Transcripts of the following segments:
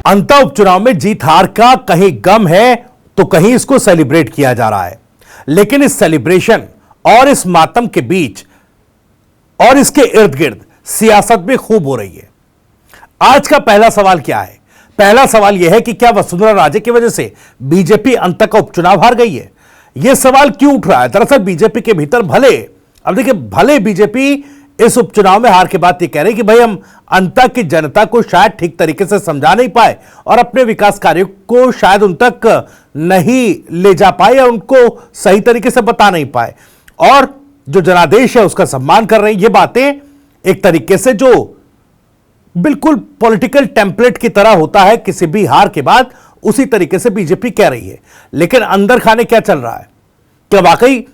अंता उपचुनाव में जीत हार का कहीं गम है तो कहीं इसको सेलिब्रेट किया जा रहा है, लेकिन इस सेलिब्रेशन और इस मातम के बीच और इसके इर्द गिर्द सियासत भी खूब हो रही है। आज का पहला सवाल क्या है? पहला सवाल यह है कि क्या वसुंधरा राजे की वजह से बीजेपी अंता का उपचुनाव हार गई है? यह सवाल क्यों उठ रहा है? दरअसल बीजेपी के भीतर भले बीजेपी इस उपचुनाव में हार के बाद ये कह रही कि भाई हम अंता की जनता को शायद ठीक तरीके से समझा नहीं पाए और अपने विकास कार्यों को शायद उन तक नहीं ले जा पाए या उनको सही तरीके से बता नहीं पाए, और जो जनादेश है उसका सम्मान कर रहे हैं। ये बातें एक तरीके से जो बिल्कुल पॉलिटिकल टेम्पलेट की तरह होता है किसी भी हार के बाद, उसी तरीके से बीजेपी कह रही है। लेकिन अंदर खाने क्या चल रहा है? क्या वाकई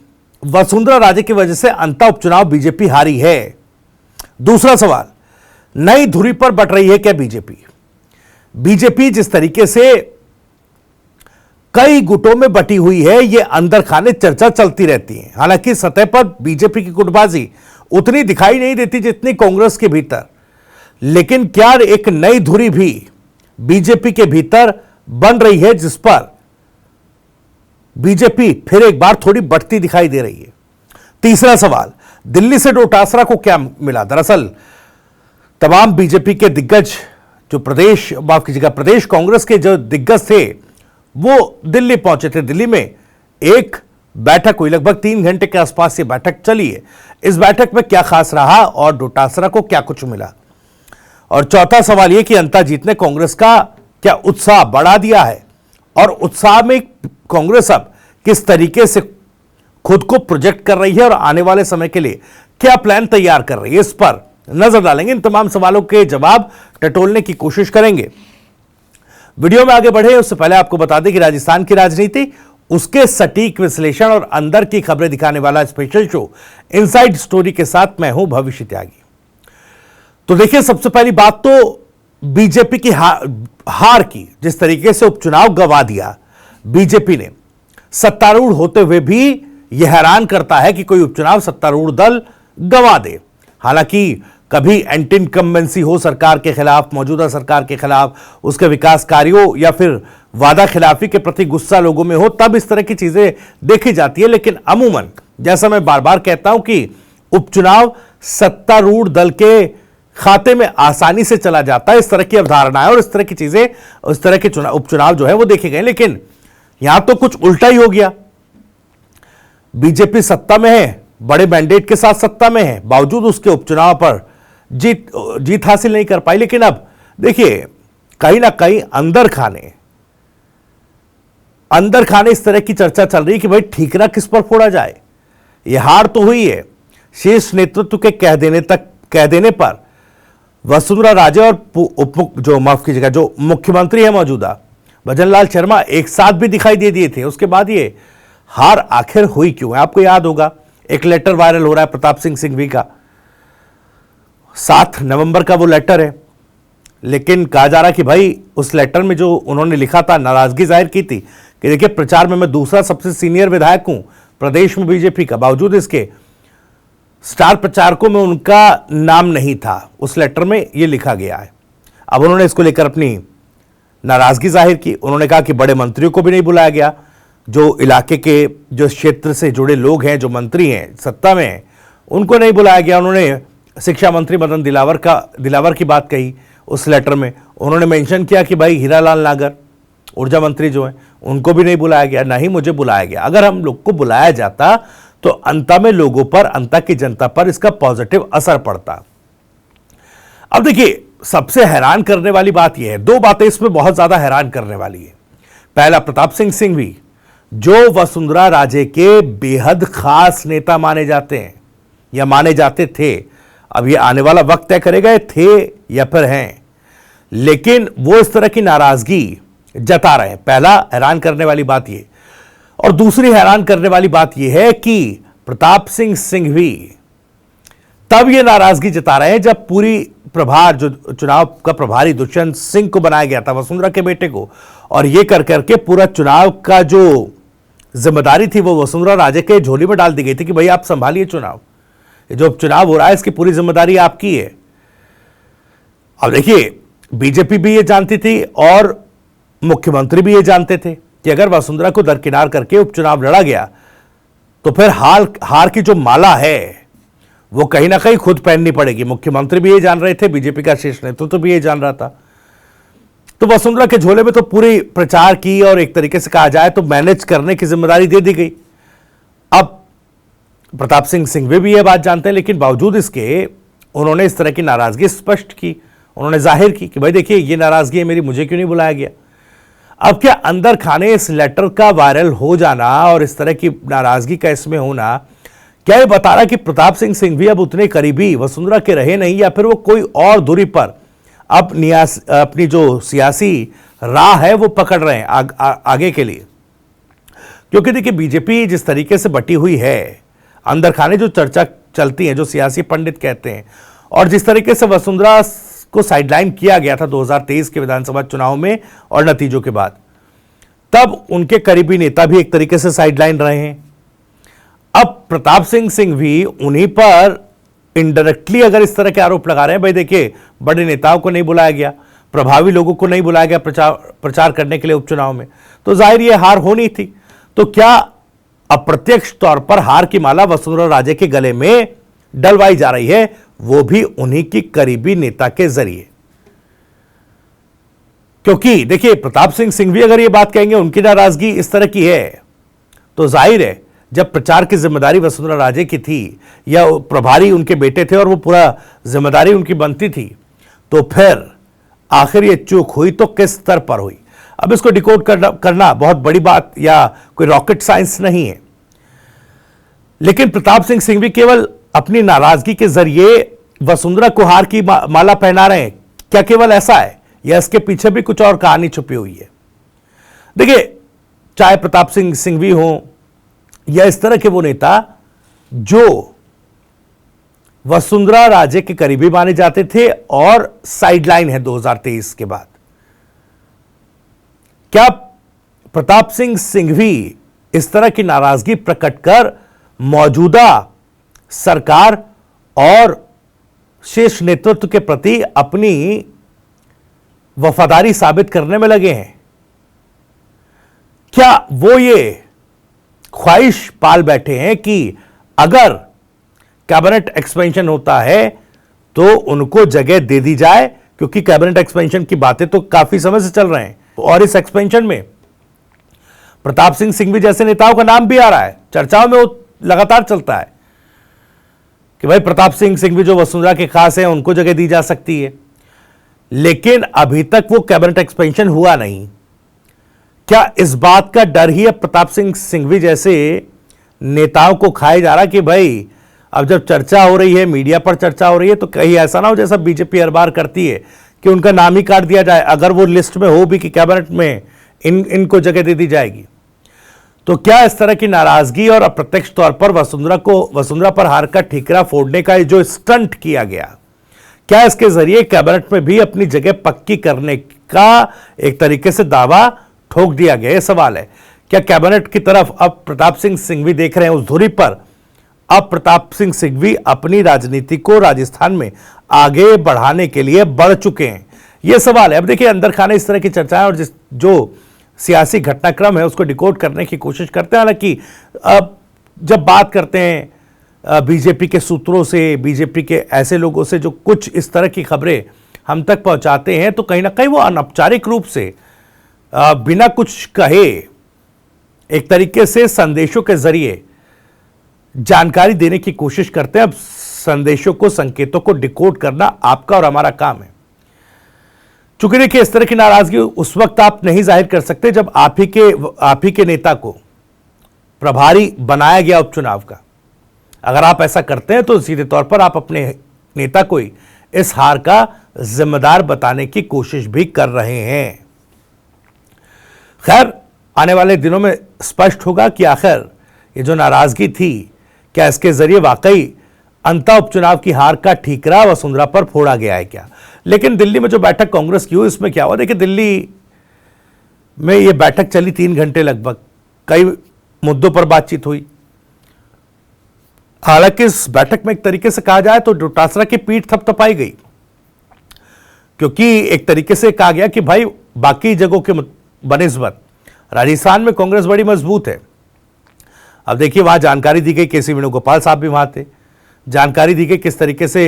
वसुंधरा राजे की वजह से अंता उपचुनाव बीजेपी हारी है? दूसरा सवाल, नई धुरी पर बट रही है क्या बीजेपी जिस तरीके से कई गुटों में बटी हुई है, यह अंदर खाने चर्चा चलती रहती है। हालांकि सतह पर बीजेपी की गुटबाजी उतनी दिखाई नहीं देती जितनी कांग्रेस के भीतर, लेकिन क्या एक नई धुरी भी बीजेपी के भीतर बन रही है जिस पर बीजेपी फिर एक बार थोड़ी बढ़ती दिखाई दे रही है? तीसरा सवाल, दिल्ली से डोटासरा को क्या मिला? दरअसल तमाम बीजेपी के दिग्गज जो प्रदेश कांग्रेस के जो दिग्गज थे वो दिल्ली पहुंचे थे। दिल्ली में एक बैठक हुई, लगभग 3 घंटे के आसपास ये बैठक चली है। इस बैठक में क्या खास रहा और डोटासरा को क्या कुछ मिला? और चौथा सवाल यह कि अंता जीतने कांग्रेस का क्या उत्साह बढ़ा दिया है, और उत्साह में कांग्रेस अब किस तरीके से खुद को प्रोजेक्ट कर रही है और आने वाले समय के लिए क्या प्लान तैयार कर रही है, इस पर नजर डालेंगे। इन तमाम सवालों के जवाब टटोलने की कोशिश करेंगे। वीडियो में आगे बढ़े उससे पहले आपको बता दें कि राजस्थान की राजनीति, उसके सटीक विश्लेषण और अंदर की खबरें दिखाने वाला स्पेशल शो इनसाइड स्टोरी के साथ मैं हूं भविष्य त्यागी। तो देखिए, सबसे पहली बात तो बीजेपी की हार की, जिस तरीके से उपचुनाव गंवा दिया बीजेपी ने, सत्तारूढ़ होते हुए भी यह हैरान करता है कि कोई उपचुनाव सत्तारूढ़ दल गंवा दे। हालांकि कभी एंटी इनकम्बेंसी हो सरकार के खिलाफ, मौजूदा सरकार के खिलाफ, उसके विकास कार्यों या फिर वादा खिलाफी के प्रति गुस्सा लोगों में हो, तब इस तरह की चीजें देखी जाती है। लेकिन अमूमन, जैसा मैं बार बार कहता हूं कि उपचुनाव सत्तारूढ़ दल के खाते में आसानी से चला जाता है, इस तरह की अवधारणा है और इस तरह की चीजें, उस तरह के उपचुनाव जो है वो देखे गए। लेकिन यहां तो कुछ उल्टा ही हो गया। बीजेपी सत्ता में है, बड़े मैंडेट के साथ सत्ता में है, बावजूद उसके उपचुनाव पर जीत हासिल नहीं कर पाई। लेकिन अब देखिए, कहीं ना कहीं अंदर खाने इस तरह की चर्चा चल रही है कि भाई ठीकरा किस पर फोड़ा जाए। यह हार तो हुई है, शीर्ष नेतृत्व के कह देने पर वसुंधरा राजे और जो मुख्यमंत्री है मौजूदा भजनलाल शर्मा एक साथ भी दिखाई दे दिए थे। उसके बाद ये हार आखिर हुई क्यों है? आपको याद होगा, एक लेटर वायरल हो रहा है प्रताप सिंह सिंघवी का, 7 नवंबर का वो लेटर है। लेकिन कहा जा रहा कि भाई उस लेटर में जो उन्होंने लिखा था, नाराजगी जाहिर की थी कि देखिए, प्रचार में मैं दूसरा सबसे सीनियर विधायक हूं प्रदेश में बीजेपी का, बावजूद इसके स्टार प्रचारकों में उनका नाम नहीं था। उस लेटर में यह लिखा गया है। अब उन्होंने इसको लेकर अपनी नाराजगी जाहिर की। उन्होंने कहा कि बड़े मंत्रियों को भी नहीं बुलाया गया, जो इलाके के, जो क्षेत्र से जुड़े लोग हैं, जो मंत्री हैं, सत्ता में हैं, उनको नहीं बुलाया गया। उन्होंने शिक्षा मंत्री मदन दिलावर की बात कही उस लेटर में। उन्होंने मेंशन किया कि भाई हीरालाल नागर, ऊर्जा मंत्री जो हैं, उनको भी नहीं बुलाया गया, ना ही मुझे बुलाया गया। अगर हम लोग को बुलाया जाता तो अंता में लोगों पर, अंता की जनता पर इसका पॉजिटिव असर पड़ता। अब देखिए, सबसे हैरान करने वाली बात यह है, 2 बातें इसमें बहुत ज्यादा हैरान करने वाली है। पहला, प्रताप सिंह सिंघवी जो वसुंधरा राजे के बेहद खास नेता माने जाते हैं या माने जाते थे, अब ये आने वाला वक्त तय करेगा ये थे या फिर हैं, लेकिन वो इस तरह की नाराजगी जता रहे हैं। पहला हैरान करने वाली बात ये, और दूसरी हैरान करने वाली बात यह है कि प्रताप सिंह सिंघवी तब ये नाराजगी जता रहे हैं जब पूरी प्रभार, जो चुनाव का प्रभारी दुष्यंत सिंह को बनाया गया था, वसुंधरा के बेटे को, और ये कर करके पूरा चुनाव का जो जिम्मेदारी थी वो वसुंधरा राजे के झोली में डाल दी गई थी कि भाई आप संभालिए चुनाव, ये जो चुनाव हो रहा है इसकी पूरी जिम्मेदारी आपकी है। अब देखिए, बीजेपी भी ये जानती थी और मुख्यमंत्री भी ये जानते थे कि अगर वसुंधरा को दरकिनार करके उपचुनाव लड़ा गया तो फिर हार की जो माला है वो कहीं ना कहीं खुद पहननी पड़ेगी। मुख्यमंत्री भी ये जान रहे थे, बीजेपी का शीर्ष नेतृत्व तो भी ये जान रहा था। तो वसुंधरा के झोले में तो पूरी प्रचार की और एक तरीके से कहा जाए तो मैनेज करने की जिम्मेदारी दे दी गई। अब प्रताप सिंह सिंघवी भी यह बात जानते हैं, लेकिन बावजूद इसके उन्होंने इस तरह की नाराजगी स्पष्ट की, उन्होंने जाहिर की कि भाई देखिए ये नाराजगी है मेरी, मुझे क्यों नहीं बुलाया गया। अब क्या अंदर खाने इस लेटर का वायरल हो जाना और इस तरह की नाराजगी का इसमें होना क्या ये बता रहा कि प्रताप सिंह सिंघवी अब उतने करीबी वसुंधरा के रहे नहीं, या फिर वो कोई और दूरी पर अपनी जो सियासी राह है वो पकड़ रहे हैं आगे के लिए। क्योंकि देखिए बीजेपी जिस तरीके से बटी हुई है, अंदर खाने जो चर्चा चलती है, जो सियासी पंडित कहते हैं, और जिस तरीके से वसुंधरा को साइडलाइन किया गया था 2023 के विधानसभा चुनाव में और नतीजों के बाद, तब उनके करीबी नेता भी एक तरीके से साइडलाइन रहे हैं। अब प्रताप सिंह सिंघवी उन्हीं पर इनडायरेक्टली अगर इस तरह के आरोप लगा रहे हैं, भाई देखिए बड़े नेताओं को नहीं बुलाया गया, प्रभावी लोगों को नहीं बुलाया गया प्रचार करने के लिए उपचुनाव में, तो जाहिर ये हार होनी थी। तो क्या अप्रत्यक्ष तौर पर हार की माला वसुंधरा राजे के गले में डलवाई जा रही है, वो भी उन्हीं की करीबी नेता के जरिए? क्योंकि देखिए प्रताप सिंह सिंघवी अगर ये बात कहेंगे उनकी नाराजगी इस तरह की है, तो जाहिर है जब प्रचार की जिम्मेदारी वसुंधरा राजे की थी या प्रभारी उनके बेटे थे और वो पूरा जिम्मेदारी उनकी बनती थी, तो फिर आखिर ये चूक हुई तो किस स्तर पर हुई? अब इसको डिकोड करना बहुत बड़ी बात या कोई रॉकेट साइंस नहीं है। लेकिन प्रताप सिंह सिंघवी केवल अपनी नाराजगी के जरिए वसुंधरा को हार की माला पहना रहे हैं, क्या केवल ऐसा है या इसके पीछे भी कुछ और कहानी छुपी हुई है? देखिए चाहे प्रताप सिंह सिंघवी हो या इस तरह के वो नेता जो वसुंधरा राजे के करीबी माने जाते थे और साइडलाइन है 2023 के बाद, क्या प्रताप सिंह सिंघवी इस तरह की नाराजगी प्रकट कर मौजूदा सरकार और शीर्ष नेतृत्व के प्रति अपनी वफादारी साबित करने में लगे हैं? क्या वो ये ख्वाहिश पाल बैठे हैं कि अगर कैबिनेट एक्सपेंशन होता है तो उनको जगह दे दी जाए? क्योंकि कैबिनेट एक्सपेंशन की बातें तो काफी समय से चल रहे हैं और इस एक्सपेंशन में प्रताप सिंह सिंघवी जैसे नेताओं का नाम भी आ रहा है, चर्चाओं में वो लगातार चलता है कि भाई प्रताप सिंह सिंघवी जो वसुंधरा के खास हैं उनको जगह दी जा सकती है। लेकिन अभी तक वो कैबिनेट एक्सपेंशन हुआ नहीं। क्या इस बात का डर ही अब प्रताप सिंह सिंघवी जैसे नेताओं को खाया जा रहा कि भाई अब जब चर्चा हो रही है, मीडिया पर चर्चा हो रही है, तो कहीं ऐसा ना हो जैसा बीजेपी हर बार करती है कि उनका नाम ही काट दिया जाए अगर वो लिस्ट में हो भी कि कैबिनेट में इनको जगह दे दी जाएगी। तो क्या इस तरह की नाराजगी और अप्रत्यक्ष तौर पर वसुंधरा पर हार का ठीकरा फोड़ने का जो स्टंट किया गया, क्या इसके जरिए कैबिनेट में भी अपनी जगह पक्की करने का एक तरीके से दावा ठोक दिया गया? यह सवाल है। क्या कैबिनेट की तरफ अब प्रताप सिंह सिंघवी देख रहे हैं उस धुरी पर? अब प्रताप सिंह सिंघवी अपनी राजनीति को राजस्थान में आगे बढ़ाने के लिए बढ़ चुके हैं? यह सवाल है। अब देखिए अंदर खाने इस तरह की चर्चाएं और जो सियासी घटनाक्रम है उसको डिकोड करने की कोशिश करते हैं। हालांकि अब जब बात करते हैं बीजेपी के सूत्रों से, बीजेपी के ऐसे लोगों से जो कुछ इस तरह की खबरें हम तक पहुंचाते हैं, तो कहीं ना कहीं वो अनौपचारिक रूप से बिना कुछ कहे एक तरीके से संदेशों के जरिए जानकारी देने की कोशिश करते हैं। अब संदेशों को, संकेतों को डिकोड करना आपका और हमारा काम है। चूंकि देखिए इस तरह की नाराजगी उस वक्त आप नहीं जाहिर कर सकते जब आप ही के नेता को प्रभारी बनाया गया उपचुनाव का। अगर आप ऐसा करते हैं तो सीधे तौर पर आप अपने नेता को ही इस हार का जिम्मेदार बताने की कोशिश भी कर रहे हैं। खैर आने वाले दिनों में स्पष्ट होगा कि आखिर ये जो नाराजगी थी, क्या इसके जरिए वाकई अंतः उपचुनाव की हार का ठीकरा वसुंधरा पर फोड़ा गया है क्या? लेकिन दिल्ली में जो बैठक कांग्रेस की हुई इसमें क्या हुआ? देखिए दिल्ली में ये बैठक चली 3 घंटे लगभग, कई मुद्दों पर बातचीत हुई। हालांकि इस बैठक में एक तरीके से कहा जाए तो डोटासरा की पीठ थपथपाई गई, क्योंकि एक तरीके से कहा गया कि भाई बाकी जगहों के बनिस्बत राजस्थान में कांग्रेस बड़ी मजबूत है। अब देखिए वहां जानकारी दी गई, केसी वेणुगोपाल साहब भी वहां थे, जानकारी दी गई किस तरीके से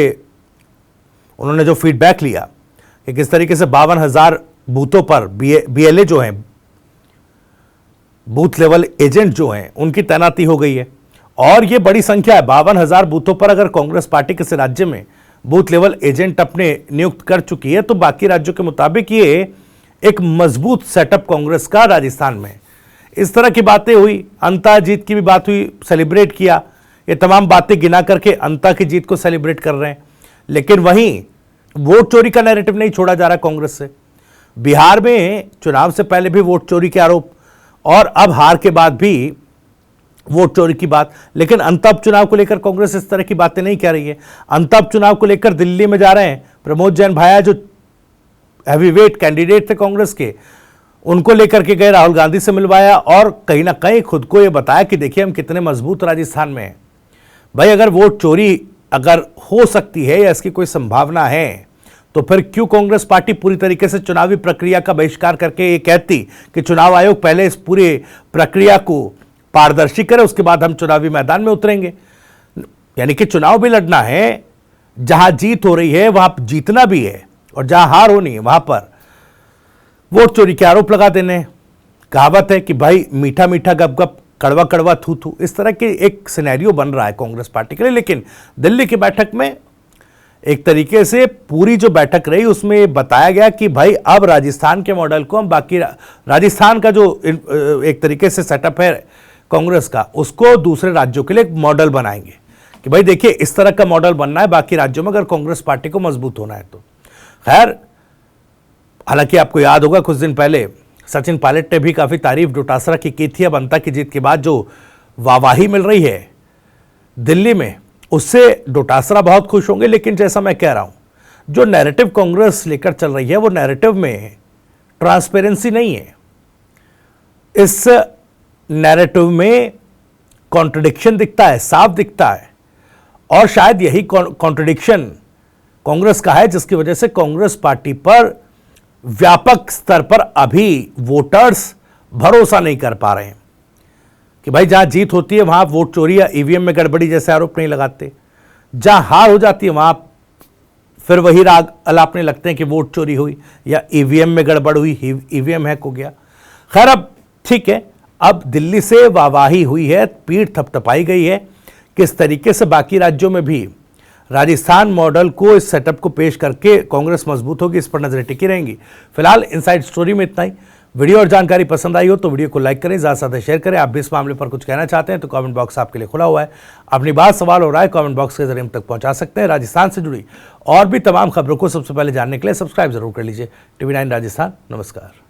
उन्होंने जो फीडबैक लिया कि किस तरीके से 52,000 बूथों पर बीएलए जो हैं, बूथ लेवल एजेंट जो हैं, उनकी तैनाती हो गई है। और ये बड़ी संख्या है, 52,000 बूथों पर अगर कांग्रेस पार्टी किसी राज्य में बूथ लेवल एजेंट अपने नियुक्त कर चुकी है तो बाकी राज्यों के मुताबिक ये एक मजबूत सेटअप कांग्रेस का राजस्थान में। इस तरह की बातें हुई, अंता जीत की भी बात हुई, सेलिब्रेट किया, ये तमाम बातें गिना करके अंता की जीत को सेलिब्रेट कर रहे हैं। लेकिन वहीं वोट चोरी का नैरेटिव नहीं छोड़ा जा रहा कांग्रेस से। बिहार में चुनाव से पहले भी वोट चोरी के आरोप और अब हार के बाद भी वोट चोरी की बात, लेकिन अंतः चुनाव को लेकर कांग्रेस इस तरह की बातें नहीं कह रही है। अंतः चुनाव को लेकर दिल्ली में जा रहे हैं प्रमोद जैन भाया, जो हैवीवेट कैंडिडेट थे कांग्रेस के, उनको लेकर के गए, राहुल गांधी से मिलवाया और कहीं ना कहीं खुद को यह बताया कि देखिए हम कितने मजबूत राजस्थान में हैं। भाई अगर वोट चोरी अगर हो सकती है या इसकी कोई संभावना है तो फिर क्यों कांग्रेस पार्टी पूरी तरीके से चुनावी प्रक्रिया का बहिष्कार करके ये कहती कि चुनाव आयोग पहले इस पूरे प्रक्रिया को पारदर्शी करे, उसके बाद हम चुनावी मैदान में उतरेंगे। यानी कि चुनाव भी लड़ना है, जहां जीत हो रही है वहां जीतना भी है और जहां हार होनी है वहां पर वोट चोरी के आरोप लगा देने। कहावत है कि भाई मीठा मीठा गप गप, कड़वा कड़वा थू थू, इस तरह के एक सिनेरियो बन रहा है कांग्रेस पार्टी के लिए। लेकिन दिल्ली की बैठक में एक तरीके से पूरी जो बैठक रही उसमें बताया गया कि भाई अब राजस्थान के मॉडल को हम बाकी राजस्थान का जो एक तरीके से सेटअप है कांग्रेस का, उसको दूसरे राज्यों के लिए एक मॉडल बनाएंगे कि भाई देखिए इस तरह का मॉडल बनना है बाकी राज्यों में अगर कांग्रेस पार्टी को मजबूत होना है तो। खैर, हालांकि आपको याद होगा कुछ दिन पहले सचिन पायलट ने भी काफी तारीफ डोटासरा की थी। अब अंता की जीत के बाद जो वाहवाही मिल रही है दिल्ली में, उससे डोटासरा बहुत खुश होंगे। लेकिन जैसा मैं कह रहा हूं, जो नैरेटिव कांग्रेस लेकर चल रही है वो नैरेटिव में ट्रांसपेरेंसी नहीं है। इस नैरेटिव में कॉन्ट्रडिक्शन दिखता है, साफ दिखता है। और शायद यही कॉन्ट्रडिक्शन कांग्रेस का है जिसकी वजह से कांग्रेस पार्टी पर व्यापक स्तर पर अभी वोटर्स भरोसा नहीं कर पा रहे हैं कि भाई जहां जीत होती है वहां वोट चोरी या ईवीएम में गड़बड़ी जैसे आरोप नहीं लगाते, जहां हार हो जाती है वहां फिर वही राग अलापने लगते हैं कि वोट चोरी हुई या ईवीएम में गड़बड़ हुई, ईवीएम हैक हो गया। खैर, अब ठीक है, अब दिल्ली से वाहवाही हुई है, पीठ थपथपाई गई है। किस तरीके से बाकी राज्यों में भी राजस्थान मॉडल को, इस सेटअप को पेश करके कांग्रेस मजबूत होगी, इस पर नजरें टिकी रहेंगी। फिलहाल इनसाइड स्टोरी में इतना ही। वीडियो और जानकारी पसंद आई हो तो वीडियो को लाइक करें, ज़्यादा से ज़्यादा शेयर करें। आप भी इस मामले पर कुछ कहना चाहते हैं तो कमेंट बॉक्स आपके लिए खुला हुआ है। अपनी बात, सवाल और राय कमेंट बॉक्स के जरिए हम तक पहुंचा सकते हैं। राजस्थान से जुड़ी और भी तमाम खबरों को सबसे पहले जानने के लिए सब्सक्राइब जरूर कर लीजिए TV9 राजस्थान। नमस्कार।